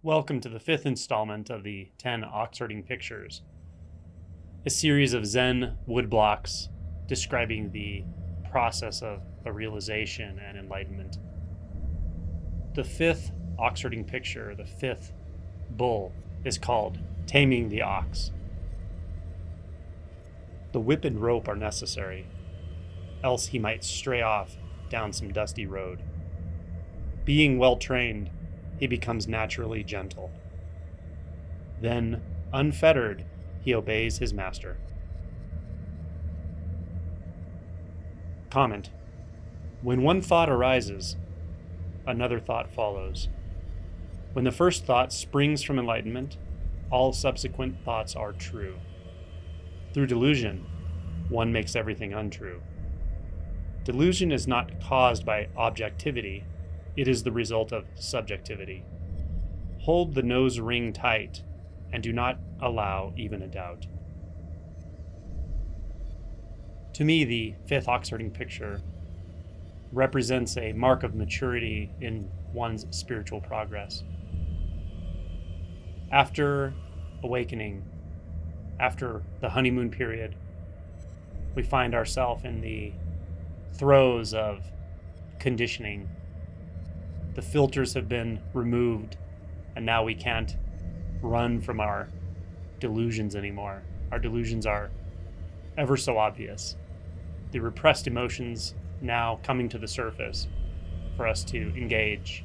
Welcome to the fifth installment of the 10 Oxherding Pictures, a series of Zen woodblocks describing the process of a realization and enlightenment. The fifth Oxherding picture, the fifth bull, is called Taming the Ox. The whip and rope are necessary, else he might stray off down some dusty road. Being well trained, he becomes naturally gentle. Then, unfettered, he obeys his master. Comment: when one thought arises, another thought follows. When the first thought springs from enlightenment, all subsequent thoughts are true. Through delusion, one makes everything untrue. Delusion is not caused by objectivity, it is the result of subjectivity. Hold the nose ring tight and do not allow even a doubt. To me, the fifth Oxherding picture represents a mark of maturity in one's spiritual progress. After awakening, after the honeymoon period, we find ourselves in the throes of conditioning. The filters have been removed, and now we can't run from our delusions anymore. Our delusions are ever so obvious. The repressed emotions now coming to the surface for us to engage.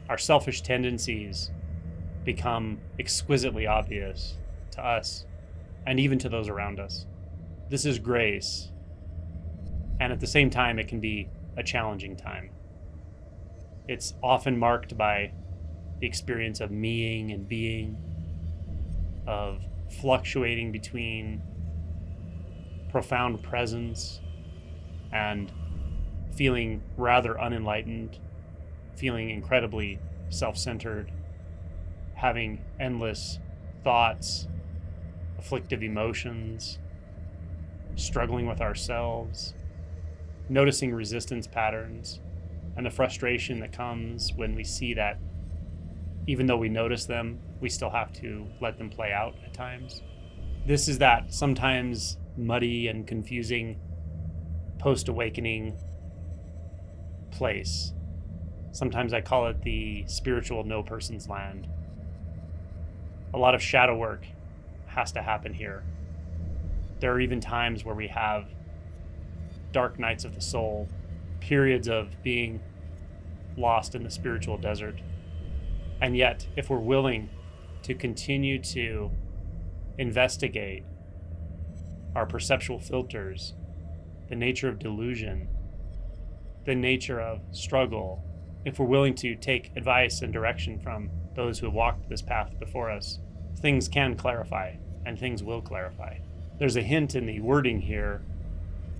Our selfish tendencies become exquisitely obvious to us and even to those around us. This is grace, and at the same time, it can be a challenging time. It's often marked by the experience of meing and being, of fluctuating between profound presence and feeling rather unenlightened, feeling incredibly self-centered, having endless thoughts, afflictive emotions, struggling with ourselves, noticing resistance patterns, and the frustration that comes when we see that even though we notice them, we still have to let them play out at times. This is that sometimes muddy and confusing post-awakening place. Sometimes I call it the spiritual no person's land. A lot of shadow work has to happen here. There are even times where we have dark nights of the soul, periods of being lost in the spiritual desert. And yet, if we're willing to continue to investigate our perceptual filters, the nature of delusion, the nature of struggle, if we're willing to take advice and direction from those who have walked this path before us, things can clarify, and things will clarify. There's a hint in the wording here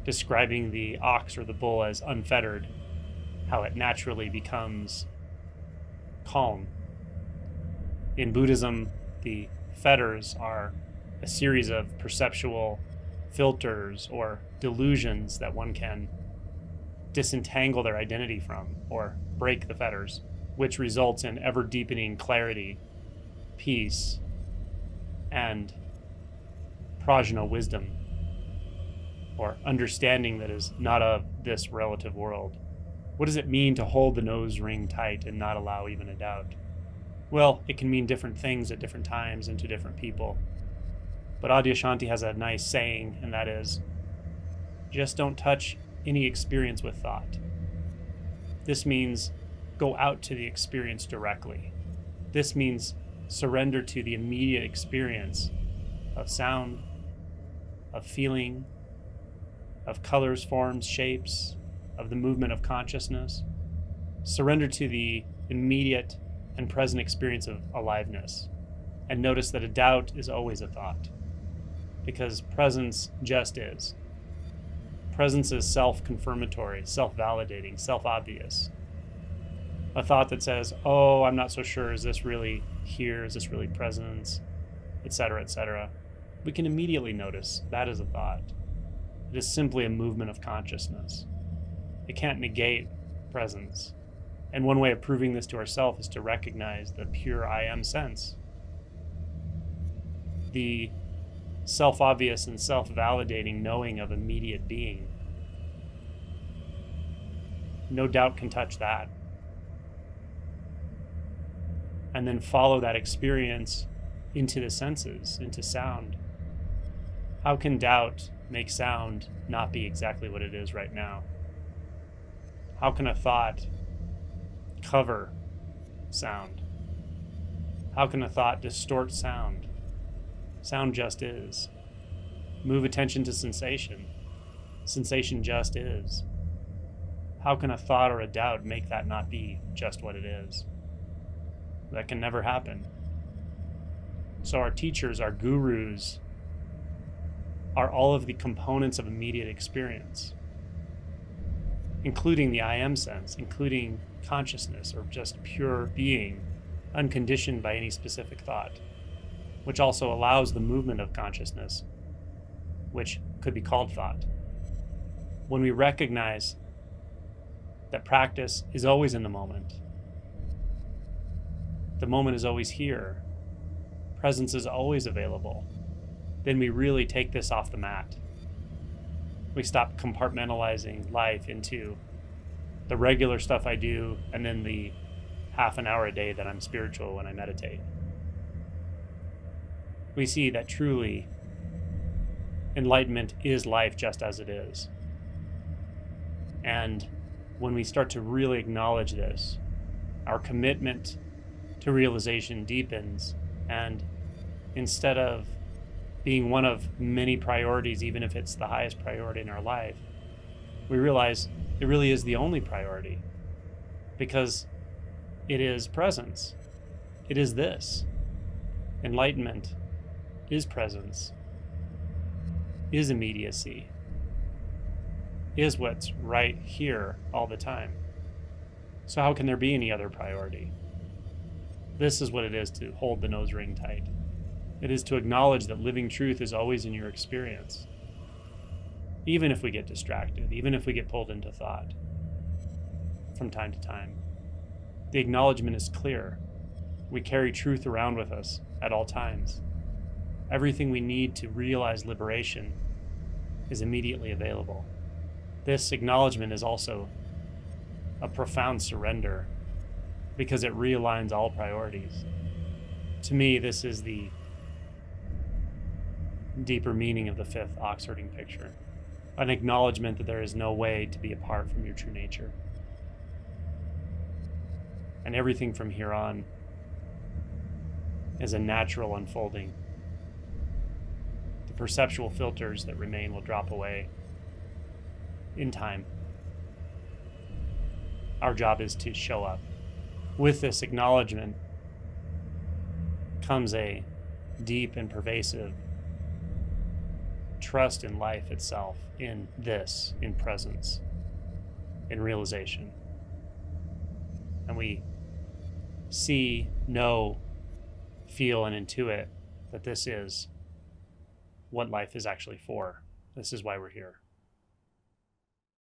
describing the ox or the bull as unfettered, how it naturally becomes calm. In Buddhism, the fetters are a series of perceptual filters or delusions that one can disentangle their identity from or break the fetters, which results in ever deepening clarity, peace, and prajna wisdom, or understanding that is not of this relative world. What does it mean to hold the nose ring tight and not allow even a doubt? Well, it can mean different things at different times and to different people. But Adyashanti has a nice saying, and that is, just don't touch any experience with thought. This means go out to the experience directly. This means surrender to the immediate experience of sound, of feeling, of colors, forms, shapes, of the movement of consciousness. Surrender to the immediate and present experience of aliveness. And notice that a doubt is always a thought, because presence just is. Presence is self-confirmatory, self-validating, self-obvious. A thought that says, oh, I'm not so sure, is this really here? Is this really presence? Etc., etc. We can immediately notice that is a thought. It is simply a movement of consciousness. It can't negate presence. And one way of proving this to ourselves is to recognize the pure I am sense, the self-obvious and self-validating knowing of immediate being. No doubt can touch that. And then follow that experience into the senses, into sound. How can doubt make sound not be exactly what it is right now? How can a thought cover sound? How can a thought distort sound? Sound just is. Move attention to sensation. Sensation just is. How can a thought or a doubt make that not be just what it is? That can never happen. So our teachers, our gurus, are all of the components of immediate experience, including the I am sense, including consciousness or just pure being, unconditioned by any specific thought, which also allows the movement of consciousness, which could be called thought. When we recognize that practice is always in the moment is always here, presence is always available, then we really take this off the mat. We stop compartmentalizing life into the regular stuff I do and then the half an hour a day that I'm spiritual when I meditate. We see that truly enlightenment is life just as it is. And when we start to really acknowledge this, our commitment to realization deepens, and instead of being one of many priorities, even if it's the highest priority in our life, we realize it really is the only priority, because it is presence. It is this. Enlightenment is presence, is immediacy, is what's right here all the time. So how can there be any other priority? This is what it is to hold the nose ring tight. It is to acknowledge that living truth is always in your experience, even if we get distracted, even if we get pulled into thought from time to time. The acknowledgement is clear. We carry truth around with us at all times. Everything we need to realize liberation is immediately available. This acknowledgement is also a profound surrender, because it realigns all priorities. To me, this is the deeper meaning of the fifth Oxherding picture, an acknowledgement that there is no way to be apart from your true nature. And everything from here on is a natural unfolding. The perceptual filters that remain will drop away in time. Our job is to show up. With this acknowledgement comes a deep and pervasive trust in life itself, in this, in presence, in realization. And we see, know, feel, and intuit that this is what life is actually for. This is why we're here.